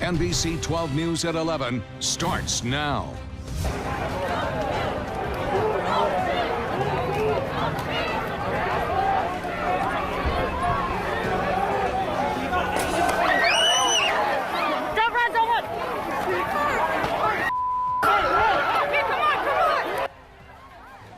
NBC12 News at 11 starts now.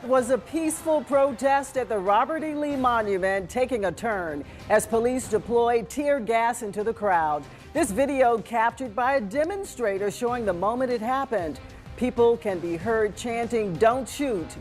Was a peaceful protest at the Robert E. Lee Monument taking a turn as police deployed tear gas into the crowd. This video captured by a demonstrator showing the moment it happened. People can be heard chanting, don't shoot,"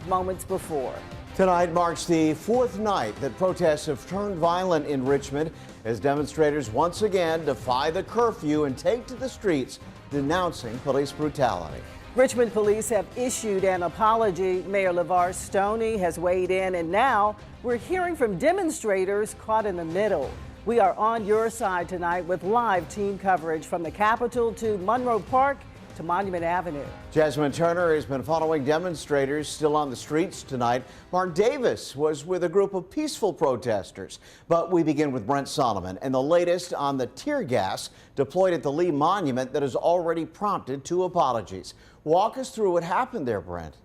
moments before. Tonight marks the fourth night that protests have turned violent in Richmond as demonstrators once again defy the curfew and take to the streets denouncing police brutality. Richmond police have issued an apology. Mayor LeVar Stoney has weighed in, and now we're hearing from demonstrators caught in the middle. We are on your side tonight with live team coverage from the Capitol to Monroe Park to Monument Avenue. Jasmine Turner has been following demonstrators still on the streets tonight. Mark Davis was with a group of peaceful protesters. But we begin with Brent Solomon and the latest on the tear gas deployed at the Lee Monument that has already prompted two apologies. Walk us through what happened there, Brent.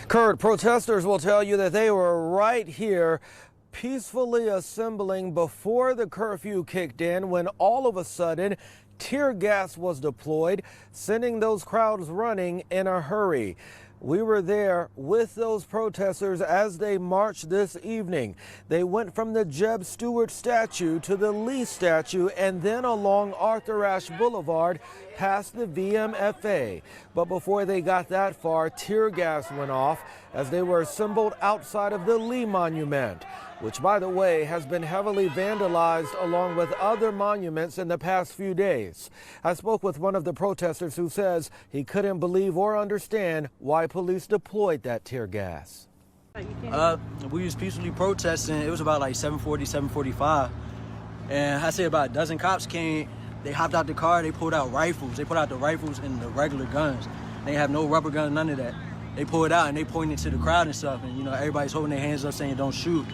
Kurt, protesters will tell you that they were right here peacefully assembling before the curfew kicked in when all of a sudden tear gas was deployed, sending those crowds running in a hurry. We were there with those protesters as they marched this evening. They went from the Jeb Stuart statue to the Lee statue and then along Arthur Ashe Boulevard past the VMFA. But before they got that far, tear gas went off as they were assembled outside of the Lee Monument, which, by the way, has been heavily vandalized along with other monuments in the past few days. I spoke with one of the protesters who says he couldn't believe or understand why police deployed that tear gas. We was peacefully protesting. It was about like 7:40, 7:45. And I say about a dozen cops came. They hopped out the car. They pulled out rifles. They put out the rifles and the regular guns. They have no rubber guns, none of that. They pulled out and they pointed to the crowd and stuff. And, you know, everybody's holding their hands up saying, don't shoot.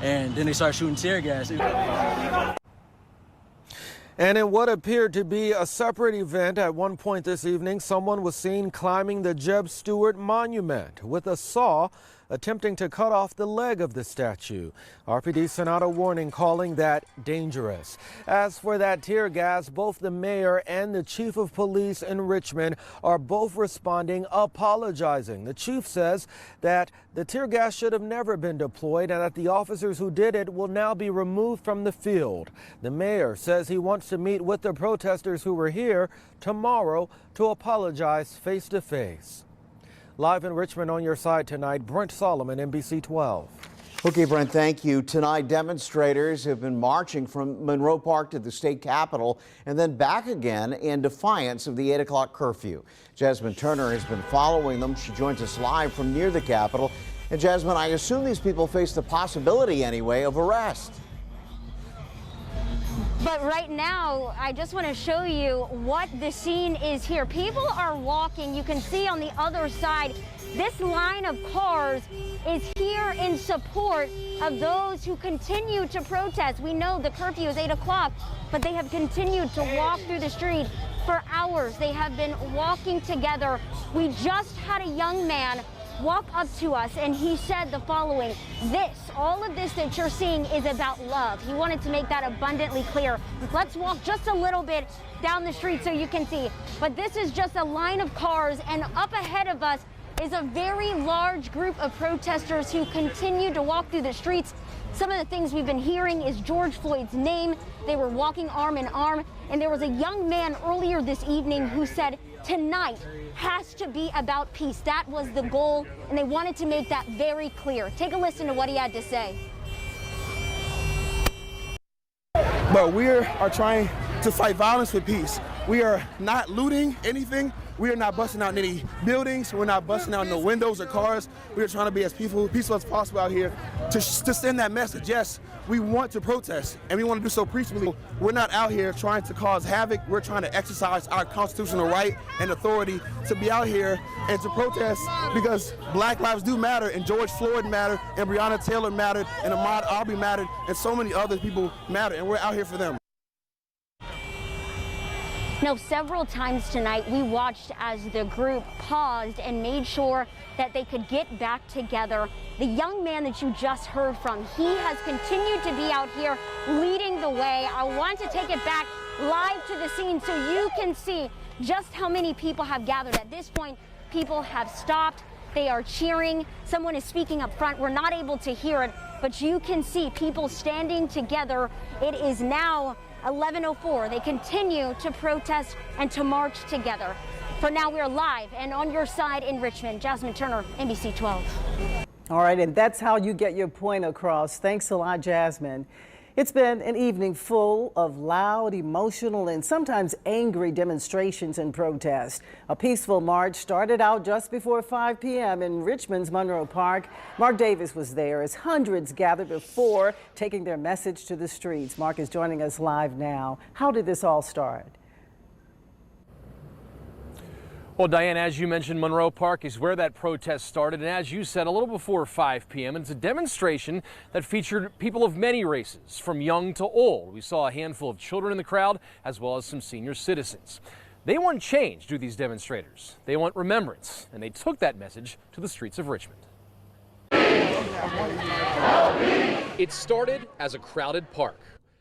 And then they started shooting tear gas. And in what appeared to be a separate event at one point this evening, someone was seen climbing the Jeb Stuart Monument with a saw, attempting to cut off the leg of the statue. RPD sent out a warning calling that dangerous. As for that tear gas, both the mayor and the chief of police in Richmond are both responding, apologizing. The chief says that the tear gas should have never been deployed and that the officers who did it will now be removed from the field. The mayor says he wants to meet with the protesters who were here tomorrow to apologize face to face. Live in Richmond on your side tonight, Brent Solomon, NBC12. Okay, Brent, thank you. Tonight, demonstrators have been marching from Monroe Park to the state capitol and then back again in defiance of the 8 o'clock curfew. Jasmine Turner has been following them. She joins us live from near the capitol. And Jasmine, I assume these people face the possibility anyway of arrest. But right now, I just want to show you what the scene is here. People are walking. You can see on the other side, this line of cars is here in support of those who continue to protest. We know the curfew is 8 o'clock, but they have continued to walk through the street for hours. They have been walking together. We just had a young man walk up to us and he said the following: all of this that you're seeing is about love. He wanted to make that abundantly clear. Let's walk just a little bit down the street so you can see. But this is just a line of cars, and up ahead of us is a very large group of protesters who continue to walk through the streets. Some of the things we've been hearing is George Floyd's name. They were walking arm in arm, and there was a young man earlier this evening who said tonight has to be about peace. That was the goal, and they wanted to make that very clear. Take a listen to what he had to say. But we are trying to fight violence with peace. We are not looting anything. We are not busting out any buildings. We're not busting out no windows or cars. We are trying to be as peaceful as possible out here to send that message. Yes, we want to protest, and we want to do so peacefully. We're not out here trying to cause havoc. We're trying to exercise our constitutional right and authority to be out here and to protest because Black lives do matter, and George Floyd mattered, and Breonna Taylor mattered, and Ahmaud Arbery mattered, and so many other people matter, and we're out here for them. Now, several times tonight, we watched as the group paused and made sure that they could get back together. The young man that you just heard from, he has continued to be out here leading the way. I want to take it back live to the scene so you can see just how many people have gathered. At this point, people have stopped. They are cheering. Someone is speaking up front. We're not able to hear it, but you can see people standing together. It is now 11:04. They continue to protest and to march together. For now, we're live and on your side in Richmond. Jasmine Turner, NBC12. All right, and that's how you get your point across. Thanks a lot, Jasmine. It's been an evening full of loud, emotional, and sometimes angry demonstrations and protests. A peaceful march started out just before 5 p.m. in Richmond's Monroe Park. Mark Davis was there as hundreds gathered before taking their message to the streets. Mark is joining us live now. How did this all start? Well, Diane, as you mentioned, Monroe Park is where that protest started, and as you said, a little before 5 p.m. It's a demonstration that featured people of many races, from young to old. We saw a handful of children in the crowd, as well as some senior citizens. They want change, do these demonstrators. They want remembrance, and they took that message to the streets of Richmond. It started as a crowded park.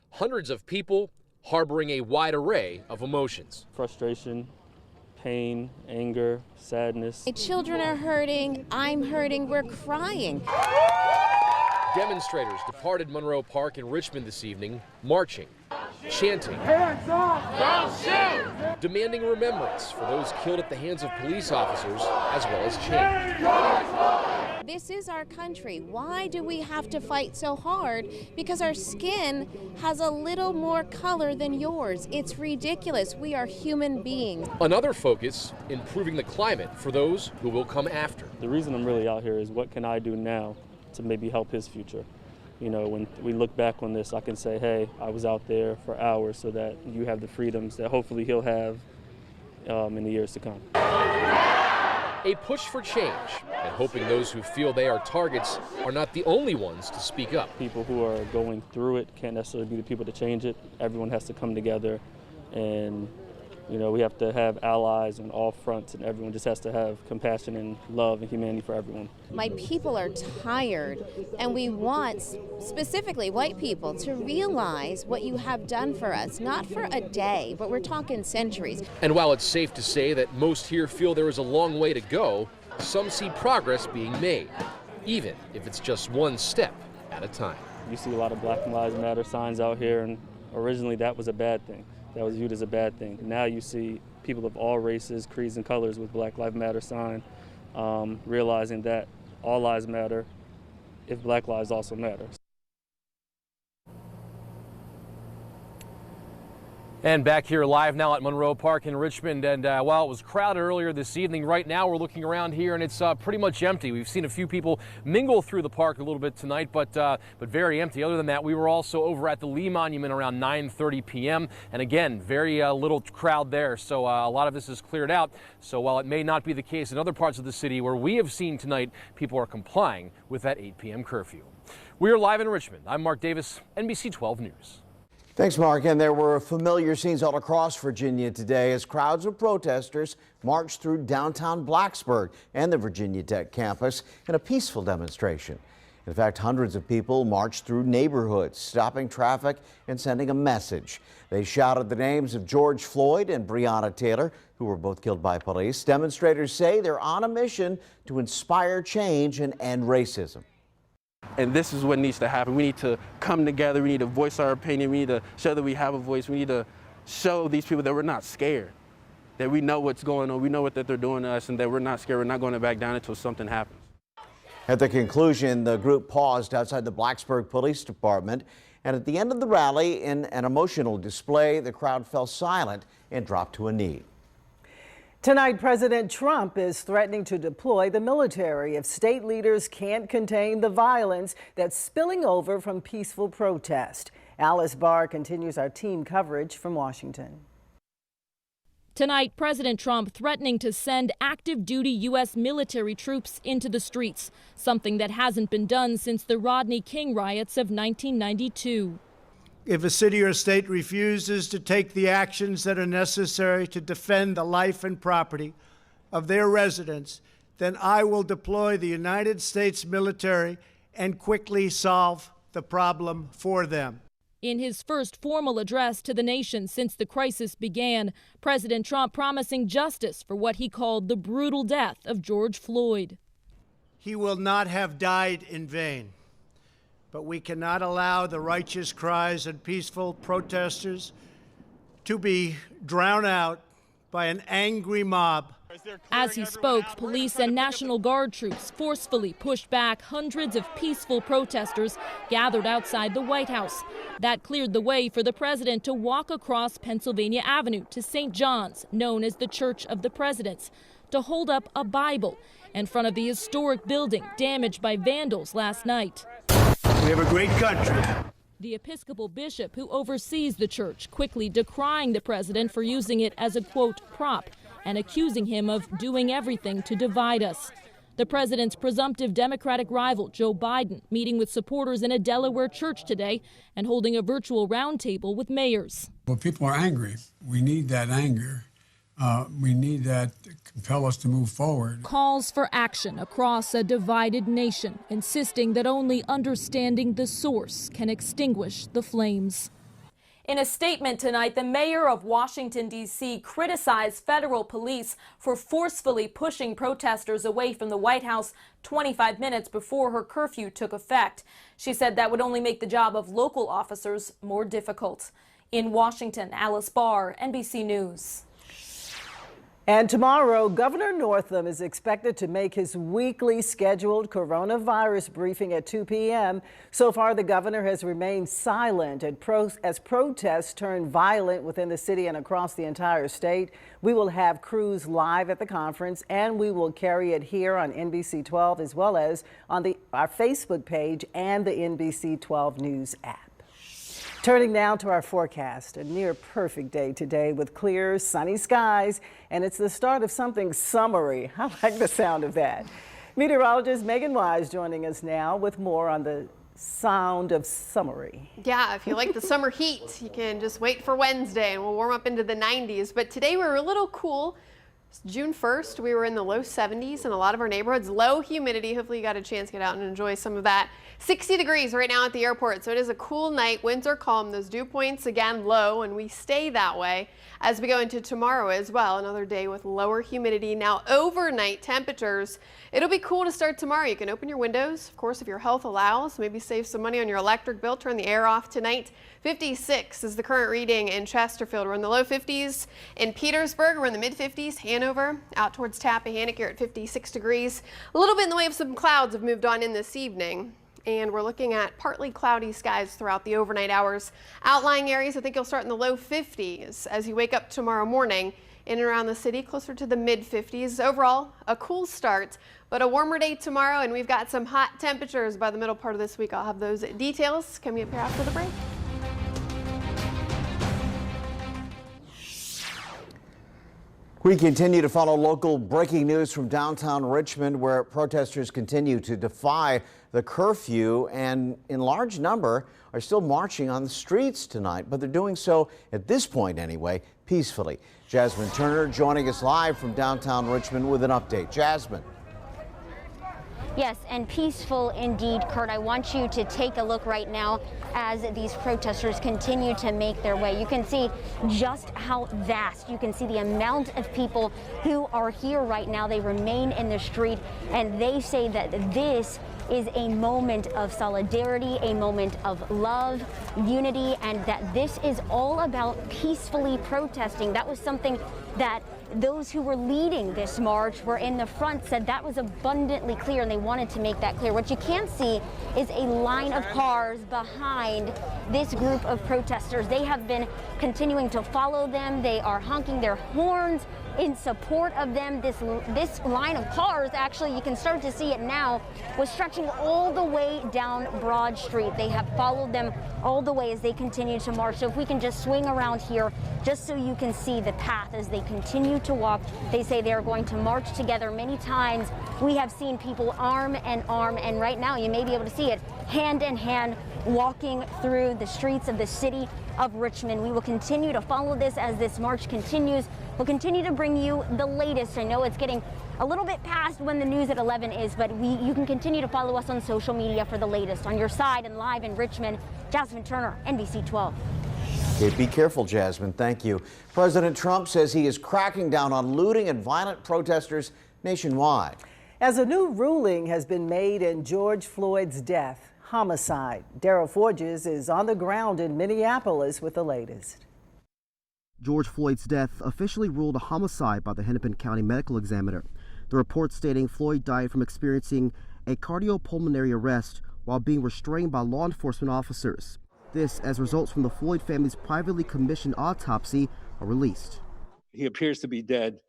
Hundreds of people harboring a wide array of emotions. Frustration, pain, anger, sadness. My children are hurting, I'm hurting, we're crying. Demonstrators departed Monroe Park in Richmond this evening, marching, chanting, hands up, don't shoot, demanding remembrance for those killed at the hands of police officers, as well as change. This is our country. Why do we have to fight so hard? Because our skin has a little more color than yours. It's ridiculous. We are human beings. Another focus, improving the climate for those who will come after. The reason I'm really out here is what can I do now to maybe help his future? You know, when we look back on this, I can say, hey, I was out there for hours so that you have the freedoms that hopefully he'll have in the years to come. A push for change, and hoping those who feel they are targets are not the only ones to speak up. People who are going through it can't necessarily be the people to change it. Everyone has to come together, and you know, we have to have allies on all fronts, and everyone just has to have compassion and love and humanity for everyone. My people are tired, and we want, specifically white people, to realize what you have done for us, not for a day, but we're talking centuries. And while it's safe to say that most here feel there is a long way to go, some see progress being made, even if it's just one step at a time. You see a lot of Black Lives Matter signs out here, and originally that was a bad thing. That was viewed as a bad thing. Now you see people of all races, creeds, and colors with Black Lives Matter sign, realizing that all lives matter if Black lives also matter. And back here live now at Monroe Park in Richmond, and while it was crowded earlier this evening, right now we're looking around here and it's pretty much empty. We've seen a few people mingle through the park a little bit tonight, but very empty. Other than that, we were also over at the Lee Monument around 9:30 p.m. and again, very little crowd there, so a lot of this is cleared out. So while it may not be the case in other parts of the city where we have seen tonight, people are complying with that 8 p.m. curfew. We are live in Richmond. I'm Mark Davis, NBC12 News. Thanks, Mark. And there were familiar scenes all across Virginia today as crowds of protesters marched through downtown Blacksburg and the Virginia Tech campus in a peaceful demonstration. In fact, hundreds of people marched through neighborhoods, stopping traffic and sending a message. They shouted the names of George Floyd and Breonna Taylor, who were both killed by police. Demonstrators say they're on a mission to inspire change and end racism. And this is what needs to happen. We need to come together. We need to voice our opinion. We need to show that we have a voice. We need to show these people that we're not scared, that we know what's going on. We know what that they're doing to us, and that we're not scared. We're not going to back down until something happens. At the conclusion, the group paused outside the Blacksburg Police Department. And at the end of the rally, in an emotional display, the crowd fell silent and dropped to a knee. Tonight, President Trump is threatening to deploy the military if state leaders can't contain the violence that's spilling over from peaceful protest. Alice Barr continues our team coverage from Washington. Tonight, President Trump threatening to send active duty U.S. military troops into the streets, something that hasn't been done since the Rodney King riots of 1992. If a city or state refuses to take the actions that are necessary to defend the life and property of their residents, then I will deploy the United States military and quickly solve the problem for them. In his first formal address to the nation since the crisis began, President Trump promising justice for what he called the brutal death of George Floyd. He will not have died in vain, but we cannot allow the righteous cries of peaceful protesters to be drowned out by an angry mob. As he spoke, police and National Guard troops forcefully pushed back hundreds of peaceful protesters gathered outside the White House. That cleared the way for the president to walk across Pennsylvania Avenue to St. John's, known as the Church of the Presidents, to hold up a Bible in front of the historic building damaged by vandals last night. We have a great country. The Episcopal bishop who oversees the church quickly decrying the president for using it as a, quote, prop, and accusing him of doing everything to divide us. The president's presumptive Democratic rival, Joe Biden, meeting with supporters in a Delaware church today and holding a virtual roundtable with mayors. Well, people are angry. We need that anger. We need that to compel us to move forward. Calls for action across a divided nation, insisting that only understanding the source can extinguish the flames. In a statement tonight, the mayor of Washington, D.C. criticized federal police for forcefully pushing protesters away from the White House 25 minutes before her curfew took effect. She said that would only make the job of local officers more difficult. In Washington, Alice Barr, NBC News. And tomorrow, Governor Northam is expected to make his weekly scheduled coronavirus briefing at 2 p.m. So far, the governor has remained silent as protests turn violent within the city and across the entire state. We will have crews live at the conference, and we will carry it here on NBC12 as well as on our Facebook page and the NBC12 News app. Turning now to our forecast, a near perfect day today with clear, sunny skies, and it's the start of something summery. I like the sound of that. Meteorologist Megan Wise joining us now with more on the sound of summery. Yeah, if you like the summer heat, you can just wait for Wednesday and we'll warm up into the 90s. But today we're a little cool. June 1st, we were in the low 70s in a lot of our neighborhoods. Low humidity. Hopefully you got a chance to get out and enjoy some of that. 60 degrees right now at the airport, so it is a cool night. Winds are calm. Those dew points again low, and we stay that way as we go into tomorrow as well. Another day with lower humidity. Now overnight temperatures. It'll be cool to start tomorrow. You can open your windows, of course, if your health allows. Maybe save some money on your electric bill. Turn the air off tonight. 56 is the current reading in Chesterfield. We're in the low 50s in Petersburg. We're in the mid 50s. Hanover, out towards Tappahannock, you're at 56 degrees. A little bit in the way of some clouds have moved on in this evening. And we're looking at partly cloudy skies throughout the overnight hours. Outlying areas, I think you'll start in the low 50s as you wake up tomorrow morning. In and around the city, closer to the mid 50s. Overall, a cool start, but a warmer day tomorrow, and we've got some hot temperatures by the middle part of this week. I'll have those details coming up here after the break. We continue to follow local breaking news from downtown Richmond, where protesters continue to defy the curfew and in large number are still marching on the streets tonight, but they're doing so at this point anyway, peacefully. Jasmine Turner joining us live from downtown Richmond with an update. Jasmine. Yes, and peaceful indeed, Kurt. I want you to take a look right now as these protesters continue to make their way. You can see just how vast. You can see the amount of people who are here right now. They remain in the street, and they say that this is a moment of solidarity, a moment of love, unity, and that this is all about peacefully protesting. That was something that those who were leading this march were in the front said that was abundantly clear, and they wanted to make that clear. What you can't see is a line of cars behind this group of protesters. They have been continuing to follow them. They are honking their horns in support of them. This line of cars, actually, you can start to see it now, was stretching all the way down Broad Street. They have followed them all the way as they continue to march. So if we can just swing around here, just so you can see the path as they continue to walk. They say they are going to march together. Many times we have seen people arm in arm, and right now you may be able to see it, hand in hand, walking through the streets of the city of Richmond. We will continue to follow this as this march continues. We'll continue to bring you the latest. I know it's getting a little bit past when the news at 11 is, but you can continue to follow us on social media for the latest. On your side and live in Richmond, Jasmine Turner, NBC12. Okay, be careful, Jasmine. Thank you. President Trump says he is cracking down on looting and violent protesters nationwide. As a new ruling has been made in George Floyd's death, homicide. Daryl Forges is on the ground in Minneapolis with the latest. George Floyd's death officially ruled a homicide by the Hennepin County Medical Examiner. The report stating Floyd died from experiencing a cardiopulmonary arrest while being restrained by law enforcement officers. This as results from the Floyd family's privately commissioned autopsy are released. He appears to be dead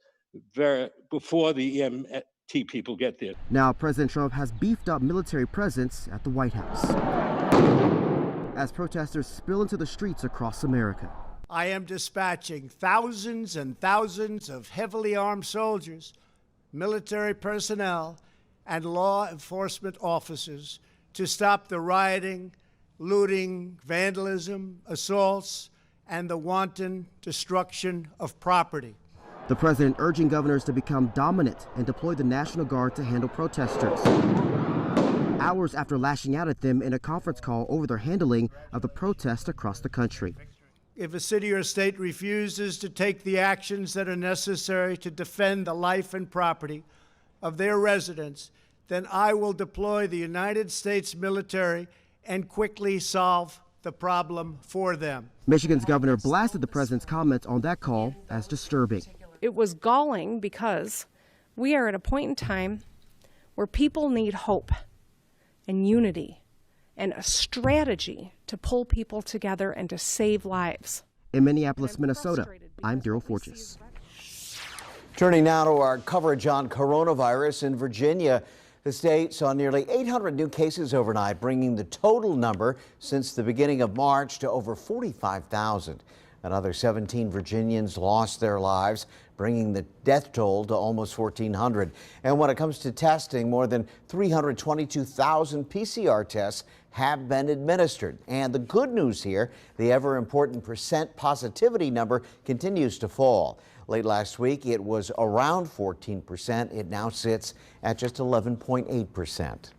before the EMT people get there. Now President Trump has beefed up military presence at the White House as protesters spill into the streets across America. I am dispatching thousands and thousands of heavily armed soldiers, military personnel, and law enforcement officers to stop the rioting, looting, vandalism, assaults, and the wanton destruction of property. The president urging governors to become dominant and deploy the National Guard to handle protesters. Hours after lashing out at them in a conference call over their handling of the protests across the country. If a city or state refuses to take the actions that are necessary to defend the life and property of their residents, then I will deploy the United States military and quickly solve the problem for them. Michigan's governor blasted the president's comments on that call as disturbing. It was galling because we are at a point in time where people need hope and unity and a strategy to pull people together and to save lives. In Minneapolis, Minnesota, I'm Daryl Forges. Turning now to our coverage on coronavirus in Virginia. The state saw nearly 800 new cases overnight, bringing the total number since the beginning of March to over 45,000. Another 17 Virginians lost their lives, bringing the death toll to almost 1,400. And when it comes to testing, more than 322,000 PCR tests have been administered. And the good news here, the ever important percent positivity number continues to fall. Late last week, it was around 14%. It now sits at just 11.8%.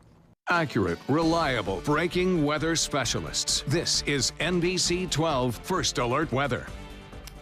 Accurate, reliable, breaking weather specialists. This is NBC12 First Alert Weather.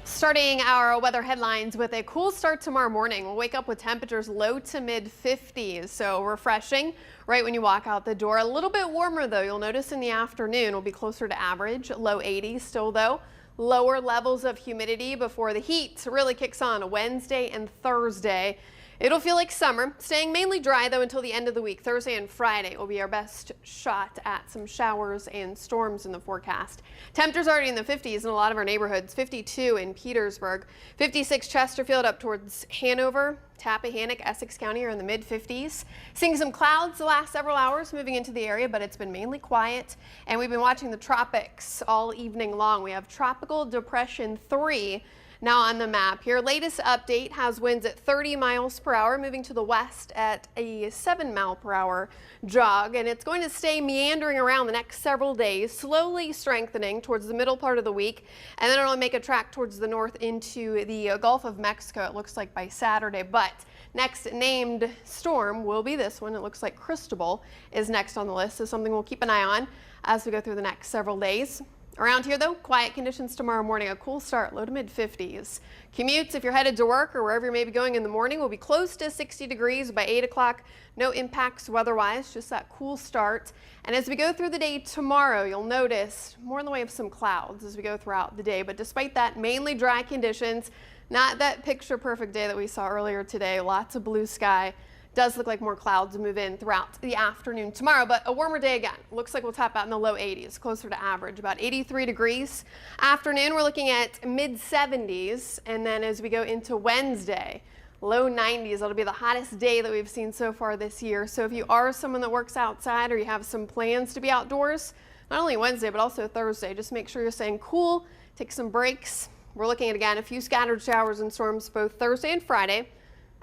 Starting our weather headlines with a cool start tomorrow morning. We'll wake up with temperatures low to mid 50s, so refreshing right when you walk out the door. A little bit warmer though. You'll notice in the afternoon will be closer to average, low 80s still though. Lower levels of humidity before the heat really kicks on Wednesday and Thursday. It'll feel like summer, staying mainly dry though until the end of the week. Thursday and Friday will be our best shot at some showers and storms in the forecast. Temperatures already in the 50s in a lot of our neighborhoods. 52 in Petersburg, 56 Chesterfield up towards Hanover, Tappahannock, Essex County are in the mid 50s. Seeing some clouds the last several hours moving into the area, but it's been mainly quiet. And we've been watching the tropics all evening long. We have Tropical Depression 3 now on the map. Your latest update has winds at 30 miles per hour, moving to the west at a 7-mile-per-hour jog, and it's going to stay meandering around the next several days, slowly strengthening towards the middle part of the week, and then it'll make a track towards the north into the Gulf of Mexico, it looks like by Saturday. But next named storm will be this one. It looks like Cristobal is next on the list, so something we'll keep an eye on as we go through the next several days. Around here though, quiet conditions tomorrow morning, a cool start, low to mid 50s. Commutes, if you're headed to work or wherever you may be going in the morning, will be close to 60 degrees by 8 o'clock. No impacts weather-wise, just that cool start. And as we go through the day tomorrow, you'll notice more in the way of some clouds as we go throughout the day. But despite that, mainly dry conditions, not that picture perfect day that we saw earlier today. Lots of blue sky. Does look like more clouds move in throughout the afternoon tomorrow, but a warmer day again. Looks like we'll top out in the low 80s, closer to average, about 83 degrees. Afternoon, we're looking at mid 70s, and then as we go into Wednesday, low 90s. It'll be the hottest day that we've seen so far this year. So if you are someone that works outside or you have some plans to be outdoors, not only Wednesday, but also Thursday, just make sure you're staying cool, take some breaks. We're looking at, again, a few scattered showers and storms both Thursday and Friday.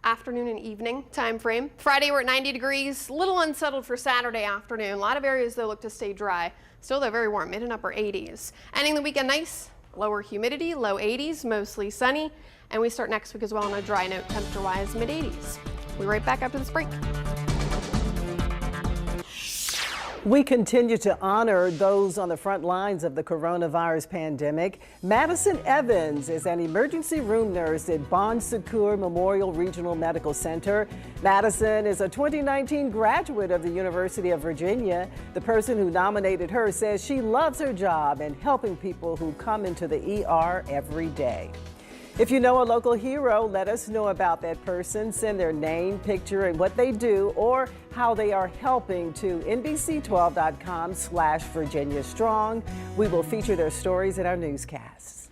afternoon and evening time frame. Friday we're at 90 degrees, a little unsettled for Saturday afternoon. A lot of areas though look to stay dry. Still though very warm, mid and upper 80s. Ending the weekend nice, lower humidity, low 80s, mostly sunny. And we start next week as well on a dry note, temperature-wise, mid 80s. We'll be right back after this break. We continue to honor those on the front lines of the coronavirus pandemic. Madison Evans is an emergency room nurse at Bon Secours Memorial Regional Medical Center. Madison is a 2019 graduate of the University of Virginia. The person who nominated her says she loves her job and helping people who come into the ER every day. If you know a local hero, let us know about that person. Send their name, picture, and what they do or how they are helping to NBC12.com/Virginia Strong. We will feature their stories in our newscasts.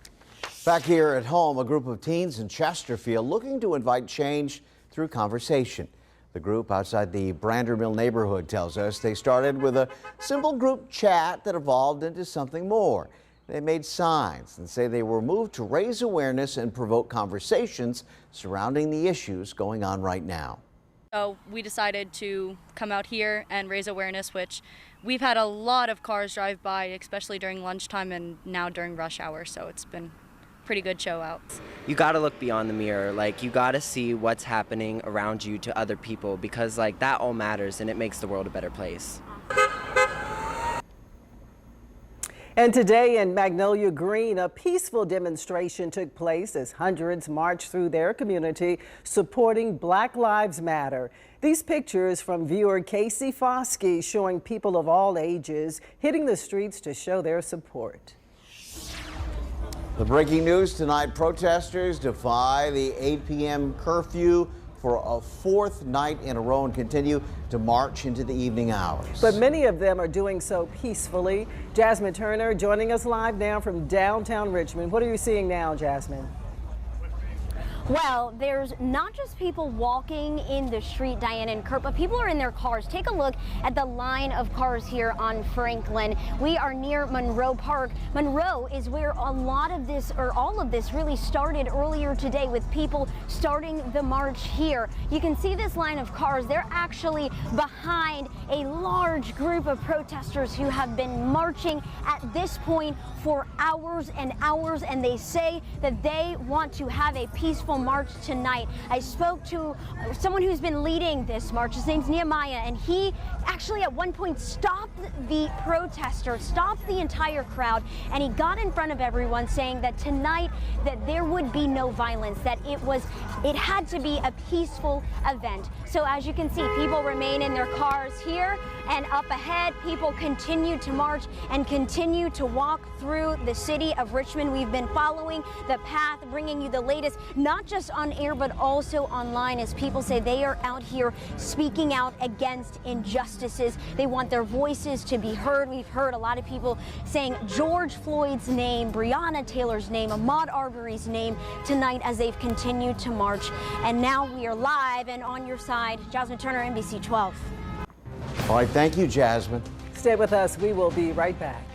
Back here at home, a group of teens in Chesterfield looking to invite change through conversation. The group outside the Brander Mill neighborhood tells us they started with a simple group chat that evolved into something more. They made signs and say they were moved to raise awareness and provoke conversations surrounding the issues going on right now. So we decided to come out here and raise awareness, which we've had a lot of cars drive by, especially during lunchtime and now during rush hour. So it's been a pretty good show out. You got to look beyond the mirror. Like, you got to see what's happening around you to other people, because like that all matters and it makes the world a better place. And today in Magnolia Green, a peaceful demonstration took place as hundreds marched through their community supporting Black Lives Matter. These pictures from viewer Casey Foskey showing people of all ages hitting the streets to show their support. The breaking news tonight, protesters defy the 8 p.m. curfew for a fourth night in a row and continue to march into the evening hours. But many of them are doing so peacefully. Jasmine Turner joining us live now from downtown Richmond. What are you seeing now, Jasmine? Well, there's not just people walking in the street, Diane and Kurt, but people are in their cars. Take a look at the line of cars here on Franklin. We are near Monroe Park. Monroe is where a lot of this, or all of this, really started earlier today with people starting the march here. You can see this line of cars. They're actually behind a large group of protesters who have been marching at this point for hours and hours, and they say that they want to have a peaceful march tonight. I spoke to someone who's been leading this march. His name's Nehemiah, and he actually at one point stopped the protesters, stopped the entire crowd, and he got in front of everyone saying that tonight that there would be no violence, that it had to be a peaceful event. So as you can see, people remain in their cars here, and up ahead, people continue to march and continue to walk through the city of Richmond. We've been following the path, bringing you the latest, not just on air, but also online, as people say they are out here speaking out against injustices. They want their voices to be heard. We've heard a lot of people saying George Floyd's name, Breonna Taylor's name, Ahmaud Arbery's name tonight as they've continued to march. And now we are live and on your side. Jasmine Turner, NBC12. All right, thank you, Jasmine. Stay with us. We will be right back.